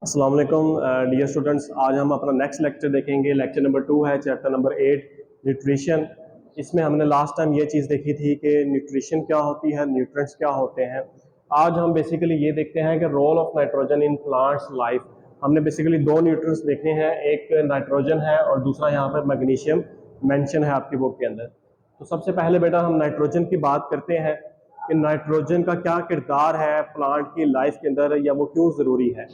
अस्सलाम वालेकुम dear students. आज हम अपना नेक्स्ट लेक्चर देखेंगे। लेक्चर नंबर 2 है, चैप्टर नंबर 8 न्यूट्रिशन। इसमें हमने लास्ट टाइम ये चीज़ देखी थी कि न्यूट्रिशन क्या होती है, न्यूट्रिएंट्स क्या होते हैं। आज हम बेसिकली ये देखते हैं कि role of nitrogen in plants life. हमने बेसिकली दो न्यूट्रिएंट्स देखने हैं, एक नाइट्रोजन है और दूसरा यहाँ पर मैग्नीशियम मेंशन है आपकी बुक के अंदर। तो सबसे पहले बेटा हम नाइट्रोजन की बात करते हैं कि नाइट्रोजन का क्या किरदार है प्लांट की लाइफ के अंदर, या वो क्यों ज़रूरी है।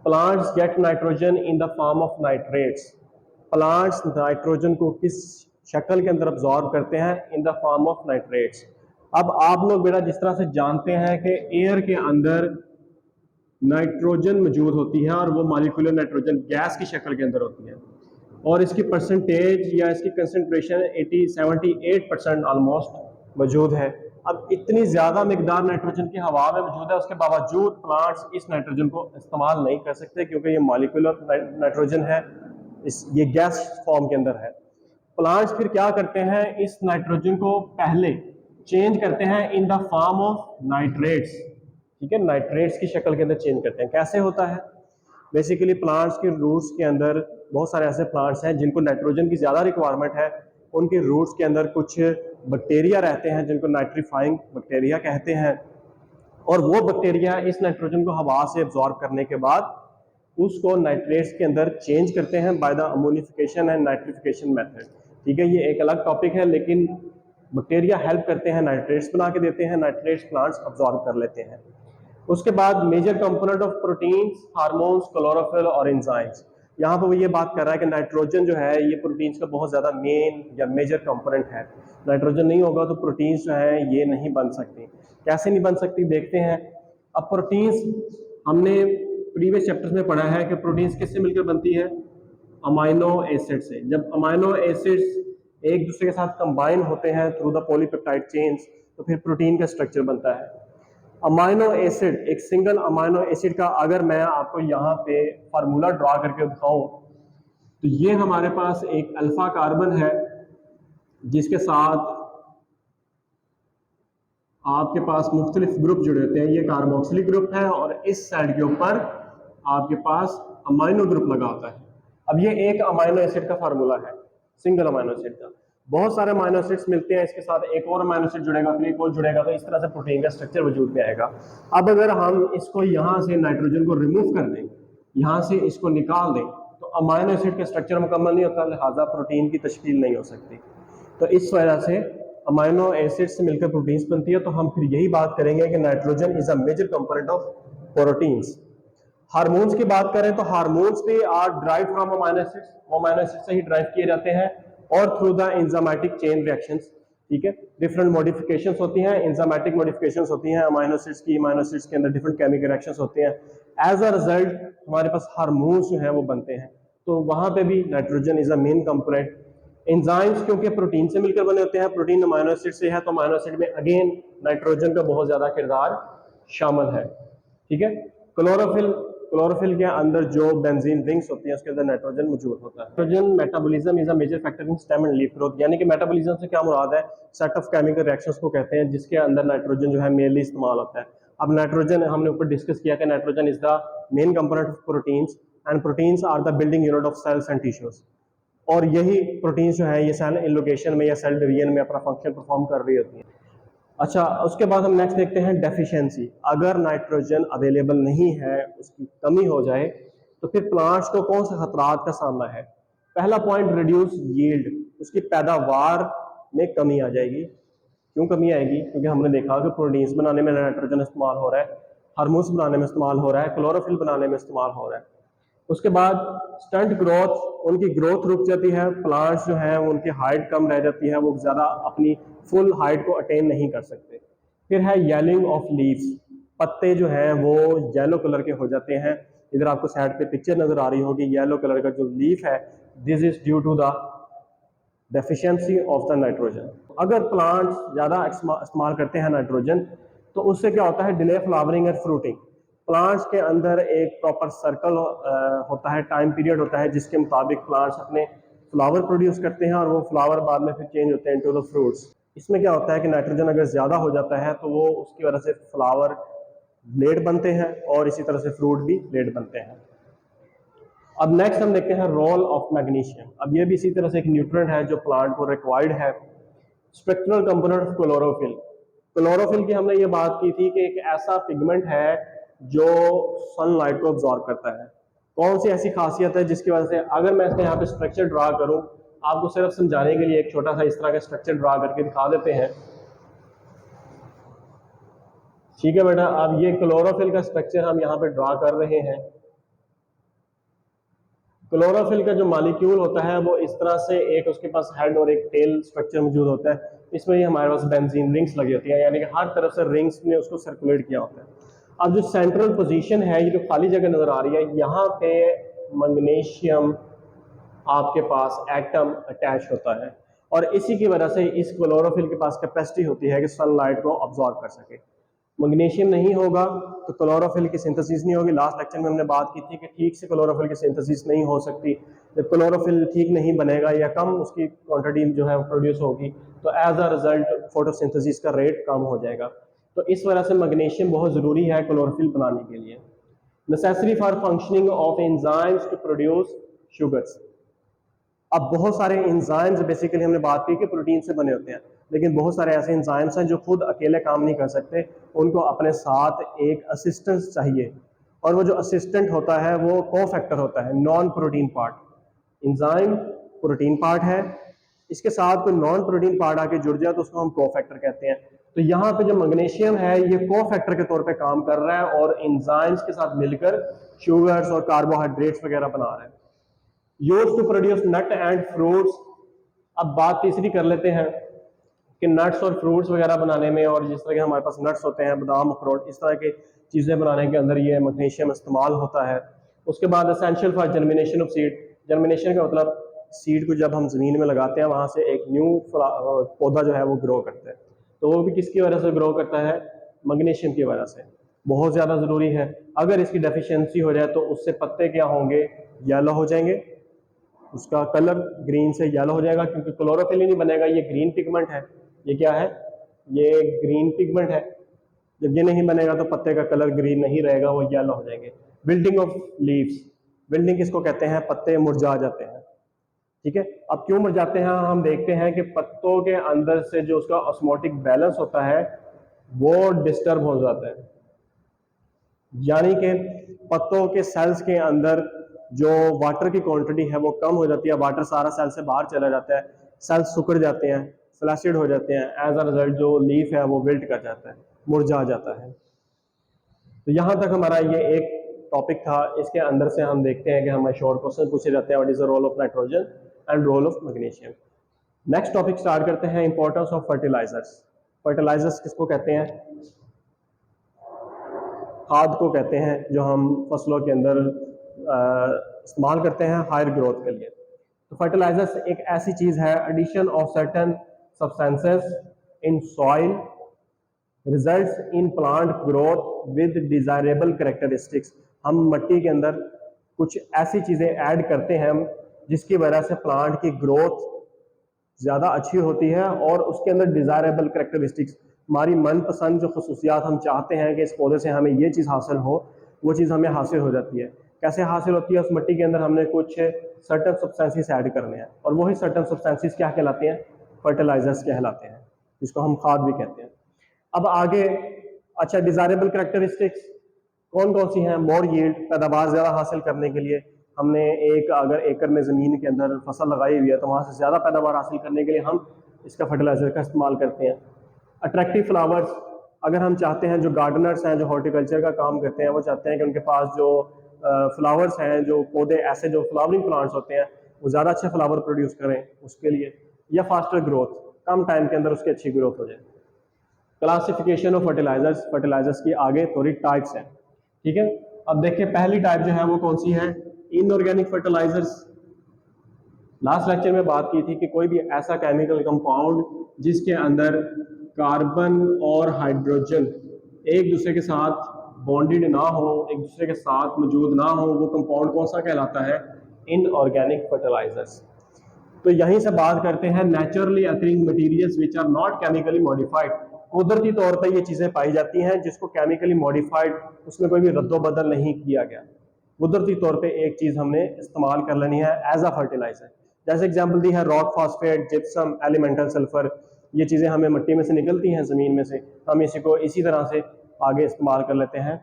Plants get nitrogen in the form of nitrates. Plants nitrogen को किस शक्ल के अंदर अब्जॉर्ब करते हैं? In the form of nitrates. अब आप लोग बेटा जिस तरह से जानते हैं कि एयर के अंदर नाइट्रोजन मौजूद होती है और वो मॉलिक्यूलर नाइट्रोजन गैस की शक्ल के अंदर होती है, और इसकी परसेंटेज या इसकी कंसंट्रेशन 78% ऑलमोस्ट मौजूद है। अब इतनी ज़्यादा मिकदार नाइट्रोजन की हवा में मौजूद है, उसके बावजूद प्लांट्स इस नाइट्रोजन को इस्तेमाल नहीं कर सकते क्योंकि ये मॉलिक्यूलर नाइट्रोजन है, ये गैस फॉर्म के अंदर है। प्लांट्स फिर क्या करते हैं? इस नाइट्रोजन को पहले चेंज करते हैं in the form of nitrates. ठीक है, नाइट्रेट्स की शक्ल के अंदर चेंज करते हैं। कैसे होता है? बेसिकली प्लांट्स के रूट्स के अंदर बहुत सारे ऐसे प्लांट्स हैं जिनको नाइट्रोजन की ज़्यादा रिक्वायरमेंट है। उनके रूट्स के अंदर कुछ बैक्टीरिया रहते हैं जिनको नाइट्रीफाइंग बैक्टीरिया कहते हैं, और वो बैक्टीरिया इस नाइट्रोजन को हवा से एब्जॉर्ब करने के बाद उसको नाइट्रेट्स के अंदर चेंज करते हैं by the ammonification and nitrification method. ठीक है, ये एक अलग टॉपिक है, लेकिन बैक्टीरिया हेल्प करते हैं, नाइट्रेट्स बना के देते हैं, नाइट्रेट्स प्लांट्स अब्जॉर्ब कर लेते हैं। उसके बाद major component of proteins, hormones, chlorophyll और एंजाइम्स। यहाँ पर वो ये बात कर रहा है कि नाइट्रोजन जो है ये प्रोटीन्स का बहुत ज़्यादा मेन या मेजर कंपोनेंट है। नाइट्रोजन नहीं होगा तो प्रोटीन्स जो है ये नहीं बन सकती। कैसे नहीं बन सकती देखते हैं। अब प्रोटीन्स हमने प्रीवियस चैप्टर्स में पढ़ा है कि प्रोटीन्स किससे मिलकर बनती है? अमाइनो एसिड से। जब अमाइनो एसिड्स एक दूसरे के साथ कंबाइन होते हैं थ्रू द पॉलीपेप्टाइड चेन्स, तो फिर प्रोटीन का स्ट्रक्चर बनता है। अमाइनो एसिड, एक सिंगल अमाइनो एसिड का अगर मैं आपको यहाँ पे फार्मूला ड्रा करके दिखाऊं, तो ये हमारे पास एक अल्फा कार्बन है जिसके साथ आपके पास मुख्तलिफ ग्रुप जुड़े होते हैं। ये कार्बोक्सिलिक ग्रुप है और इस साइड के ऊपर आपके पास अमाइनो ग्रुप लगा होता है। अब ये एक अमाइनो एसिड का फार्मूला है, सिंगल अमाइनो एसिड का। बहुत सारे अमाइनो एसिड्स मिलते हैं, इसके साथ एक और अमाइनो एसिड जुड़ेगा, फिर एक और जुड़ेगा, तो इस तरह से प्रोटीन का स्ट्रक्चर वजूद में आएगा। अब अगर हम इसको यहाँ से नाइट्रोजन को रिमूव कर दें, यहाँ से इसको निकाल दें, तो अमाइनो एसिड का स्ट्रक्चर मुकम्मल नहीं होता, लिहाजा प्रोटीन की तश्कील नहीं हो सकती। तो इस वजह से अमाइनो एसिड से मिलकर प्रोटीन्स बनती है। तो हम फिर यही बात करेंगे कि nitrogen is a major component of proteins. Hormones की बात करें तो हार्मोन्स भी are derive from amino acids, amino acid से ही ड्राइव किए जाते हैं, और through the enzymatic chain reactions. ठीक है, डिफरेंट मॉडिफिकेशंस होती हैं, एंजाइमेटिक मॉडिफिकेशंस होती हैं अमाइनो एसिड्स की। अमाइनो एसिड्स के अंदर डिफरेंट केमिकल रिएक्शंस होते हैं, एज अ रिजल्ट हमारे पास हार्मोन्स जो हैं वो बनते हैं। तो वहां पे भी nitrogen is a main component. Enzymes क्योंकि प्रोटीन से मिलकर बने होते हैं, प्रोटीन अमाइनो एसिड से है, तो अमाइनो एसिड में अगेन नाइट्रोजन का बहुत ज्यादा किरदार शामिल है। ठीक है, क्लोरोफिल, क्लोरोफिल के अंदर जो बेंजीन रिंग्स होती हैं उसके अंदर नाइट्रोजन मौजूद होता है। Nitrogen metabolism is a major factor in stem and leaf growth. यानी कि मेटाबॉलिज्म से क्या मुराद है? सेट ऑफ केमिकल रिएक्शंस को कहते हैं जिसके अंदर नाइट्रोजन जो है मेनली इस्तेमाल होता है। अब नाइट्रोजन हमने ऊपर डिस्कस किया कि nitrogen is the main component of proteins, and proteins are the building unit of cells and tissues. और यही प्रोटीन्स जो है ये सेल एलोकेशन में या सेल डिवीजन में अपना फंक्शन परफॉर्म कर रही होती है। अच्छा, उसके बाद हम नेक्स्ट देखते हैं डेफिशिएंसी। अगर नाइट्रोजन अवेलेबल नहीं है, उसकी कमी हो जाए, तो फिर प्लांट्स को कौन से खतरात का सामना है? पहला पॉइंट, रिड्यूस यील्ड, उसकी पैदावार में कमी आ जाएगी। क्यों कमी आएगी? क्योंकि हमने देखा कि प्रोटीन्स बनाने में नाइट्रोजन इस्तेमाल हो रहा है, हार्मोन्स बनाने में इस्तेमाल हो रहा है, क्लोरोफिल बनाने में इस्तेमाल हो रहा है। उसके बाद स्टंट ग्रोथ, उनकी ग्रोथ रुक जाती है, प्लांट्स जो हैं उनकी हाइट कम रह जाती है, वो ज़्यादा अपनी फुल हाइट को अटेन नहीं कर सकते। फिर है येलिंग ऑफ लीव्स, पत्ते जो हैं वो येलो कलर के हो जाते हैं। इधर आपको साइड पे पिक्चर नजर आ रही होगी, येलो कलर का जो लीफ है, this is due to the deficiency of the nitrogen. अगर प्लांट्स ज़्यादा इस्तेमाल करते हैं नाइट्रोजन, तो उससे क्या होता है? Delay flowering and fruiting. Plants के अंदर एक प्रॉपर सर्कल होता है, टाइम पीरियड होता है, जिसके मुताबिक प्लांट्स अपने फ्लावर प्रोड्यूस करते हैं, और वो फ्लावर बाद में फिर चेंज होते हैं इनटू द फ्रूट्स। इसमें क्या होता है कि नाइट्रोजन अगर ज़्यादा हो जाता है तो वो उसकी वजह से फ्लावर लेट बनते हैं और इसी तरह से फ्रूट भी लेट बनते हैं। अब नेक्स्ट हम देखते हैं रोल ऑफ मैग्नीशियम। अब ये भी इसी तरह से एक न्यूट्रिएंट है जो प्लांट को रिक्वायर्ड है। Structural component of chlorophyll. Chlorophyll की हमने ये बात की थी कि एक ऐसा पिगमेंट है जो सनलाइट को अब्जॉर्ब करता है। कौन सी ऐसी खासियत है जिसकी वजह से, अगर मैं इसका यहाँ पे स्ट्रक्चर ड्रा करूँ, आपको सिर्फ समझाने के लिए एक छोटा सा इस तरह का स्ट्रक्चर ड्रा करके दिखा देते हैं। ठीक है बेटा, अब ये क्लोरोफिल का स्ट्रक्चर हम यहाँ पे ड्रा कर रहे हैं। क्लोरोफिल का जो मॉलिक्यूल होता है वो इस तरह से, एक उसके पास हेड और एक टेल स्ट्रक्चर मौजूद होता है। इसमें ये हमारे पास बेंजीन रिंग्स लगी होती है, यानी कि हर तरफ से रिंग्स ने उसको सर्कुलेट किया होता है। अब जो सेंट्रल पोजीशन है, ये जो खाली जगह नजर आ रही है, यहाँ पे मैग्नीशियम आपके पास एटम अटैच होता है और इसी की वजह से इस क्लोरोफिल के पास कैपेसिटी होती है कि सनलाइट को अब्जॉर्ब कर सके। मैग्नीशियम नहीं होगा तो क्लोरोफिल की सिंथेसिस नहीं होगी। लास्ट लेक्चर में हमने बात की थी कि ठीक से क्लोरोफिल की सिंथेसिस नहीं हो सकती। जब क्लोरोफिल ठीक नहीं बनेगा या कम उसकी क्वांटिटी जो है प्रोड्यूस होगी तो एज अ रिजल्ट फोटोसिंथेसिस का रेट कम हो जाएगा। तो इस वजह से मैग्नीशियम बहुत ज़रूरी है क्लोरोफिल बनाने के लिए। Necessary for functioning of enzymes to produce sugars. अब बहुत सारे एंजाइम्स, बेसिकली हमने बात की कि प्रोटीन से बने होते हैं, लेकिन बहुत सारे ऐसे एंजाइम्स हैं जो खुद अकेले काम नहीं कर सकते, उनको अपने साथ एक असिस्टेंट चाहिए और वो जो असिस्टेंट होता है वो कोफैक्टर होता है, non protein part. Enzyme protein part है, इसके साथ कोई नॉन प्रोटीन पार्ट आके जुड़ जाए तो उसको हम कोफैक्टर कहते हैं। तो यहाँ पे जो मैग्नीशियम है ये कोफैक्टर के तौर पे काम कर रहा है और एंजाइम्स के साथ मिलकर शुगर्स और कार्बोहाइड्रेट्स वगैरह बना रहा है। Used to produce nut and fruits. अब बात तीसरी कर लेते हैं कि नट्स और फ्रूट्स वगैरह बनाने में, और जिस तरह के हमारे पास नट्स होते हैं, बादाम, अखरोट, इस तरह की चीज़ें बनाने के अंदर ये मैग्नीशियम इस्तेमाल होता है। उसके बाद essential for germination of seed. Germination का मतलब सीड को जब हम ज़मीन में लगाते हैं वहाँ से एक न्यू पौधा जो है वो ग्रो करता है। तो वो भी किसकी वजह से ग्रो करता है? मैग्नीशियम की वजह से। बहुत ज़्यादा ज़रूरी है। अगर इसकी डेफिशिएंसी हो जाए तो उससे पत्ते क्या होंगे? येलो हो जाएंगे, उसका कलर ग्रीन से येलो हो जाएगा, क्योंकि क्लोरोफिल ही नहीं बनेगा। ये ग्रीन पिगमेंट है, ये क्या है? ये ग्रीन पिगमेंट है। जब ये नहीं बनेगा तो पत्ते का कलर ग्रीन नहीं रहेगा, वो येलो हो जाएंगे। Wilting of leaves. विल्टिंग किसको कहते हैं? पत्ते मुरझा जाते हैं। ठीक है, अब क्यों मुरझाते हैं? हम देखते हैं कि पत्तों के अंदर से जो उसका ऑस्मोटिक बैलेंस होता है वो डिस्टर्ब हो जाता है, यानी कि पत्तों के सेल्स के अंदर जो वाटर की क्वांटिटी है वो कम हो जाती है, वाटर सारा सेल से बाहर चला जाता है, सेल्स सिकुड़ जाते हैं, फ्लैसिड हो जाते हैं। एज अ रिजल्ट जो लीफ है वो विल्ट कर जाता है, मुरझा जाता है। तो यहाँ तक हमारा ये एक टॉपिक था। इसके अंदर से हम देखते हैं कि हमें शॉर्ट क्वेश्चन पूछे जाते हैं, what is the role of nitrogen and role of magnesium. Next topic start करते हैं, इंपॉर्टेंस ऑफ फर्टिलाइजर्स। फर्टिलाइजर्स किसको कहते हैं? खाद को कहते हैं जो हम फसलों के अंदर इस्तेमाल करते हैं हायर ग्रोथ के लिए। तो फर्टिलाइजर्स एक ऐसी चीज है, addition of certain substances in soil results in plant growth with desirable characteristics. हम मिट्टी के अंदर कुछ ऐसी चीजें ऐड करते हैं जिसकी वजह से प्लांट की ग्रोथ ज़्यादा अच्छी होती है और उसके अंदर डिज़ायरेबल कैरेक्टरिस्टिक्स, हमारी मनपसंद जो खसूसियात हम चाहते हैं कि इस पौधे से हमें ये चीज़ हासिल हो, वो चीज़ हमें हासिल हो जाती है। कैसे हासिल होती है? उस मिट्टी के अंदर हमने कुछ सर्टन सब्सटेंसेस ऐड करने हैं और वही सर्टन सब्सटेंसेस क्या कहलाते हैं? फर्टिलाइजर्स कहलाते हैं, जिसको हम खाद भी कहते हैं। अब आगे, अच्छा, डिज़ायरेबल कैरेक्टरिस्टिक्स कौन कौन सी हैं? मोर यील्ड, पैदावार ज़्यादा हासिल करने के लिए हमने अगर एकड़ में ज़मीन के अंदर फसल लगाई हुई है तो वहाँ से ज़्यादा पैदावार हासिल करने के लिए हम इसका फर्टिलाइज़र का इस्तेमाल करते हैं। अट्रैक्टिव फ्लावर्स, अगर हम चाहते हैं, जो गार्डनर्स हैं, जो हॉर्टिकल्चर का काम करते हैं, वो चाहते हैं कि उनके पास जो फ्लावर्स हैं, जो पौधे, ऐसे जो फ्लावरिंग प्लांट्स होते हैं, वो ज़्यादा अच्छे फ्लावर प्रोड्यूस करें उसके लिए, या फास्टर ग्रोथ, कम टाइम के अंदर उसकी अच्छी ग्रोथ हो जाए। क्लासिफिकेशन ऑफ फर्टिलाइजर्स, फर्टिलाइजर्स की आगे थोड़ी टाइप्स हैं। ठीक है, अब देखिए पहली टाइप जो है वो कौन सी है? Inorganic fertilisers. लास्ट लेक्चर में बात की थी कि कोई भी ऐसा केमिकल कंपाउंड जिसके अंदर कार्बन और हाइड्रोजन एक दूसरे के साथ बॉन्डेड ना हो, एक दूसरे के साथ मौजूद ना हो, वो कंपाउंड कौन सा कहलाता है? Inorganic fertilisers. तो यहीं से बात करते हैं naturally occurring materials which are not chemically modified. कुदरती तौर पर ये चीजें पाई जाती हैं जिसको केमिकली मॉडिफाइड, उसमें कोई भी रद्दो बदल नहीं किया गया। कुदरती तौर पे एक चीज हमने इस्तेमाल कर लेनी है एज अ फर्टिलाइजर। जैसे एग्जांपल दी है rock phosphate, gypsum, elemental sulphur, ये चीजें हमें मिट्टी में से निकलती हैं, जमीन में से, हम इसी को इसी तरह से आगे इस्तेमाल कर लेते हैं।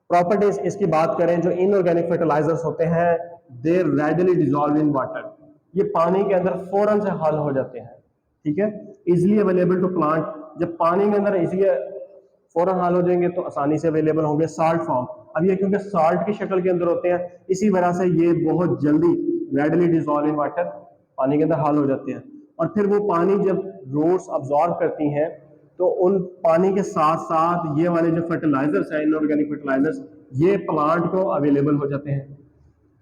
प्रॉपर्टीज इसकी बात करें, जो इनऑर्गेनिक फर्टिलाइजर्स होते हैं, दे रेडिली डिजॉल्व इन वाटर, ये पानी के अंदर फौरन से हल हो जाते हैं, ठीक है। इजिली अवेलेबल टू प्लांट, जब पानी के अंदर इजिली फौरन हल हो जाएंगे तो आसानी से अवेलेबल होंगे। साल्ट फॉर्म, अब ये क्योंकि साल्ट की शक्ल के अंदर होते हैं, इसी वजह से ये बहुत जल्दी रेडिली डिजॉल्व इन वाटर, पानी के अंदर हल हो जाते हैं। और फिर वो पानी जब रूट्स अब्जॉर्ब करती हैं तो उन पानी के साथ साथ ये वाले जो फर्टिलाइजर्स हैं, इनऑर्गेनिक फर्टिलाइजर्स, ये प्लांट को अवेलेबल हो जाते हैं,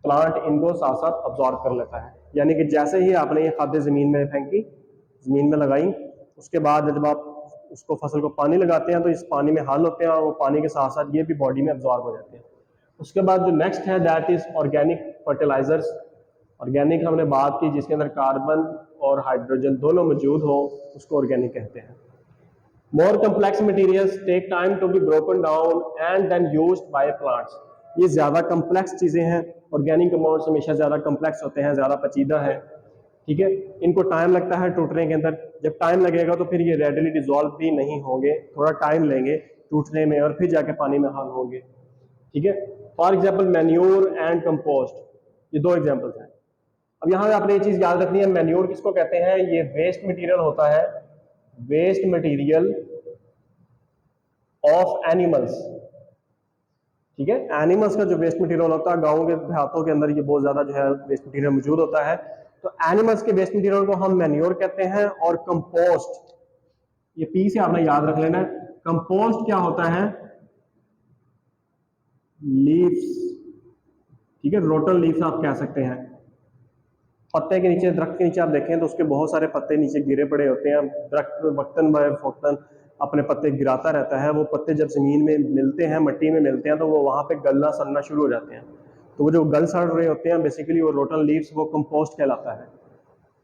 प्लांट इनको साथ साथ अब्जॉर्ब कर लेता है। यानी कि जैसे ही आपने ये खाद्य जमीन में फेंकी, जमीन में लगाई, उसके बाद जब आप उसको फसल को पानी लगाते हैं तो इस पानी में हल होते हैं और वो पानी के साथ साथ ये भी बॉडी में अब्जॉर्ब हो जाते हैं। उसके बाद जो नेक्स्ट है that is organic fertilisers. Organic हमने बात की जिसके अंदर कार्बन और हाइड्रोजन दोनों मौजूद हो, उसको ऑर्गेनिक कहते हैं। More complex materials take time to be broken down and then used by plants. ये ज्यादा कम्प्लेक्स चीजें हैं, ऑर्गेनिक कंपाउंड्स हमेशा ज्यादा कम्प्लेक्स होते हैं, ज्यादा पेचीदा है, ठीक है। इनको टाइम लगता है टूटने के अंदर, जब टाइम लगेगा तो फिर ये रेडिली डिजॉल्व भी नहीं होंगे, थोड़ा टाइम लेंगे टूटने में और फिर जाके पानी में हल होंगे, ठीक है। For example manure and compost, ये दो एग्जाम्पल्स हैं। अब यहाँ पे आपने ये चीज याद रखनी है, मैन्योर किसको कहते हैं, ये वेस्ट मटेरियल होता है, वेस्ट मटेरियल ऑफ एनिमल्स, ठीक है। एनिमल्स का जो वेस्ट मटेरियल होता है, गाँव के देहातों के अंदर ये बहुत ज्यादा जो है वेस्ट मटेरियल मौजूद होता है, तो एनिमल्स के वेस्ट मटेरियल को हम मैन्योर कहते हैं। और कंपोस्ट, ये पी से आपने याद रख लेना है, कंपोस्ट क्या होता है, लीव्स, ठीक है, रोटन लीव्स आप कह सकते हैं। पत्ते के नीचे, दरख्त के नीचे आप देखें तो उसके बहुत सारे पत्ते नीचे गिरे पड़े होते हैं, दरख्त वक्तन ब वक्तन अपने पत्ते गिराता रहता है, वो पत्ते जब जमीन में मिलते हैं, मिट्टी में मिलते हैं, तो वो वहां पे गलना सड़ना शुरू हो जाते हैं, तो वो जो गल सड़ रहे होते हैं बेसिकली वो रोटन लीव्स, वो कंपोस्ट कहलाता है।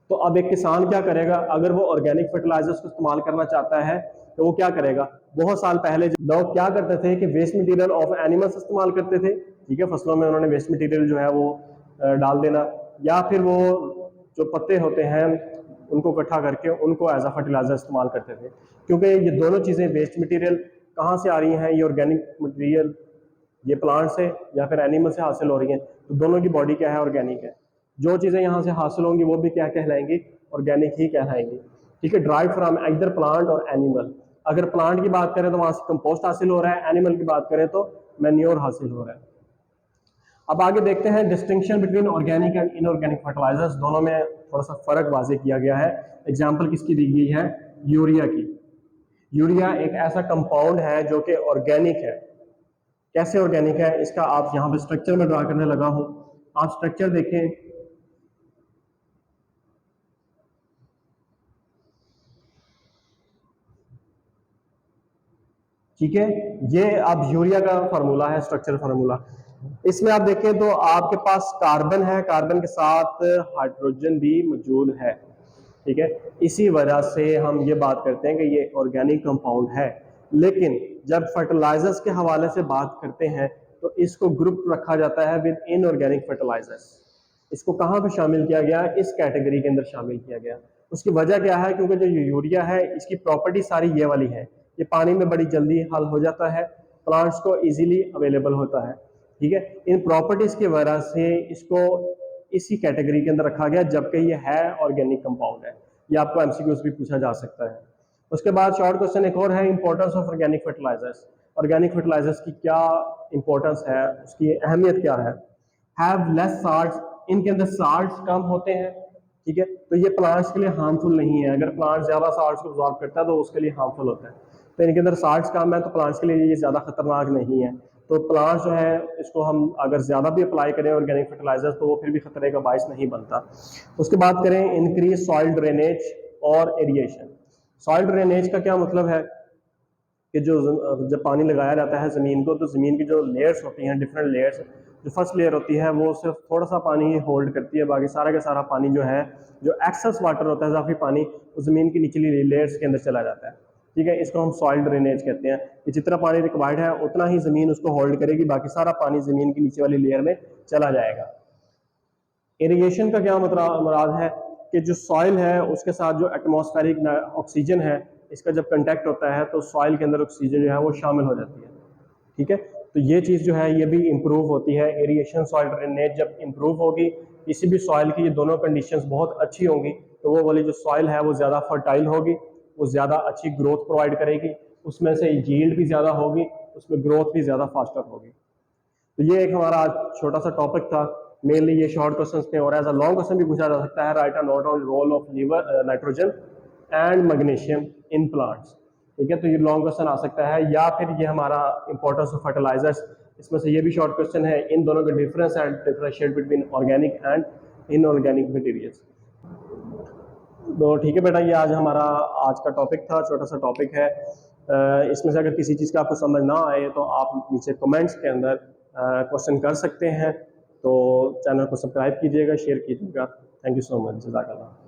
तो अब एक किसान क्या करेगा, अगर वो ऑर्गेनिक फर्टिलाइजर्स को इस्तेमाल करना चाहता है तो वो क्या करेगा, बहुत साल पहले लोग क्या करते थे कि वेस्ट मटेरियल ऑफ एनिमल्स इस्तेमाल करते थे, ठीक है, फसलों में उन्होंने वेस्ट मटेरियल जो है वो डाल देना, या फिर वो जो पत्ते होते हैं उनको इकट्ठा करके उनको एज अ फर्टिलाइजर इस्तेमाल करते थे। क्योंकि ये दोनों चीज़ें वेस्ट मटेरियल कहाँ से आ रही हैं, ये ऑर्गेनिक मटेरियल ये प्लांट से या फिर एनिमल से हासिल हो रही हैं, तो दोनों की बॉडी क्या है, ऑर्गेनिक है। जो चीज़ें यहाँ से हासिल होंगी वो भी क्या कहलाएंगी, ऑर्गेनिक ही कहलाएंगी, ठीक है। ड्राइव फ्रॉम इधर प्लांट और एनिमल, अगर प्लांट की बात करें तो वहाँ से कंपोस्ट हासिल हो रहा है, एनिमल की बात करें तो मैन्योर हासिल हो रहा है। अब आगे देखते हैं distinction between organic and inorganic fertilisers, दोनों में थोड़ा सा फर्क वाजे किया गया है। एग्जाम्पल किसकी दी गई है, यूरिया की। यूरिया एक ऐसा कंपाउंड है जो कि ऑर्गेनिक है। कैसे ऑर्गेनिक है, इसका आप यहाँ पे स्ट्रक्चर में ड्रा करने लगा हूं, आप स्ट्रक्चर देखें, ठीक है। ये अब यूरिया का फार्मूला है, स्ट्रक्चर फार्मूला। इसमें आप देखें तो आपके पास कार्बन है, कार्बन के साथ हाइड्रोजन भी मौजूद है, ठीक है। इसी वजह से हम ये बात करते हैं कि ये ऑर्गेनिक कंपाउंड है। लेकिन जब फर्टिलाइजर्स के हवाले से बात करते हैं तो इसको ग्रुप रखा जाता है विद इनऑर्गेनिक फर्टिलाइजर्स। इसको कहाँ पे शामिल किया गया, इस कैटेगरी के अंदर शामिल किया गया। उसकी वजह क्या है, क्योंकि जो यूरिया है इसकी प्रॉपर्टी सारी ये वाली है, ये पानी में बड़ी जल्दी हल हो जाता है, प्लांट्स को इजीली अवेलेबल होता है, ठीक है। इन प्रॉपर्टीज की वजह से इसको इसी कैटेगरी के अंदर रखा गया, जबकि ये है ऑर्गेनिक कंपाउंड है। ये आपको एमसीक्यूज भी पूछा जा सकता है। उसके बाद शॉर्ट क्वेश्चन एक और है, importance of organic fertilisers. Organic fertilisers की क्या इंपॉर्टेंस है, उसकी अहमियत क्या है। हैव लेस साल्ट्स, इनके अंदर साल्ट्स कम होते हैं, ठीक है, तो ये प्लांट्स के लिए हार्मफुल नहीं है। अगर प्लांट ज्यादा साल्ट्स को अब्जॉर्ब करता है तो उसके लिए हार्मफुल होता है, तो इनके अंदर साल्ट्स कम है तो प्लांट्स के लिए ये ज्यादा खतरनाक नहीं है। तो प्लांट्स जो है इसको हम अगर ज्यादा भी अप्लाई करें ऑर्गेनिक फर्टिलाइजर्स तो वो फिर भी खतरे का बायस नहीं बनता। उसके बाद करें इंक्रीज सॉइल ड्रेनेज और एरिएशन। सॉइल ड्रेनेज का क्या मतलब है कि जो जब पानी लगाया जाता है ज़मीन को, तो ज़मीन की जो लेयर्स होती हैं, डिफरेंट लेयर्स, जो फर्स्ट लेयर होती है वो सिर्फ थोड़ा सा पानी ही होल्ड करती है, बाकी सारा का सारा पानी जो है, जो एक्सेस वाटर होता है, इजाफी पानी, वो ज़मीन की निचली लेयर्स के अंदर चला जाता है, ठीक है, इसको हम सॉइल ड्रेनेज कहते हैं कि जितना पानी रिक्वायर्ड है उतना ही ज़मीन उसको होल्ड करेगी, बाकी सारा पानी ज़मीन की नीचे वाली लेयर में चला जाएगा। इरिगेशन का क्या मुराद है कि जो सॉइल है उसके साथ जो एटमॉस्फेरिक ऑक्सीजन है, इसका जब कंटेक्ट होता है तो सॉइल के अंदर ऑक्सीजन जो है वो शामिल हो जाती है। ठीक है, तो ये चीज़ जो है ये भी इम्प्रूव होती है। इरिगेशन सॉइल ड्रेनेज जब इम्प्रूव होगी, किसी भी सॉइल की ये दोनों कंडीशंस बहुत अच्छी होंगी, तो वो वाली जो सॉइल है वो ज़्यादा फर्टाइल होगी, वो ज़्यादा अच्छी ग्रोथ प्रोवाइड करेगी, उसमें से यील्ड भी ज़्यादा होगी, उसमें ग्रोथ भी ज़्यादा फास्टर होगी। तो ये एक हमारा आज छोटा सा टॉपिक था, मेनली ये शॉर्ट क्वेश्चन थे, और एज अ लॉन्ग क्वेश्चन भी पूछा जा सकता है, right a note on roll of nitrogen and magnesium in plants. ठीक है, तो ये लॉन्ग क्वेश्चन आ सकता है, या फिर ये हमारा इंपॉर्टेंस ऑफ फर्टिलाइजर्स, इसमें से ये भी शॉर्ट क्वेश्चन है, इन दोनों का difference and differentiate between organic and inorganic materials. तो ठीक है बेटा, ये आज हमारा आज का टॉपिक था, छोटा सा टॉपिक है। इसमें से अगर किसी चीज़ का आपको समझ ना आए तो आप नीचे कमेंट्स के अंदर क्वेश्चन कर सकते हैं। तो चैनल को सब्सक्राइब कीजिएगा, शेयर कीजिएगा। थैंक यू सो मच, जज़ाकल्लाह।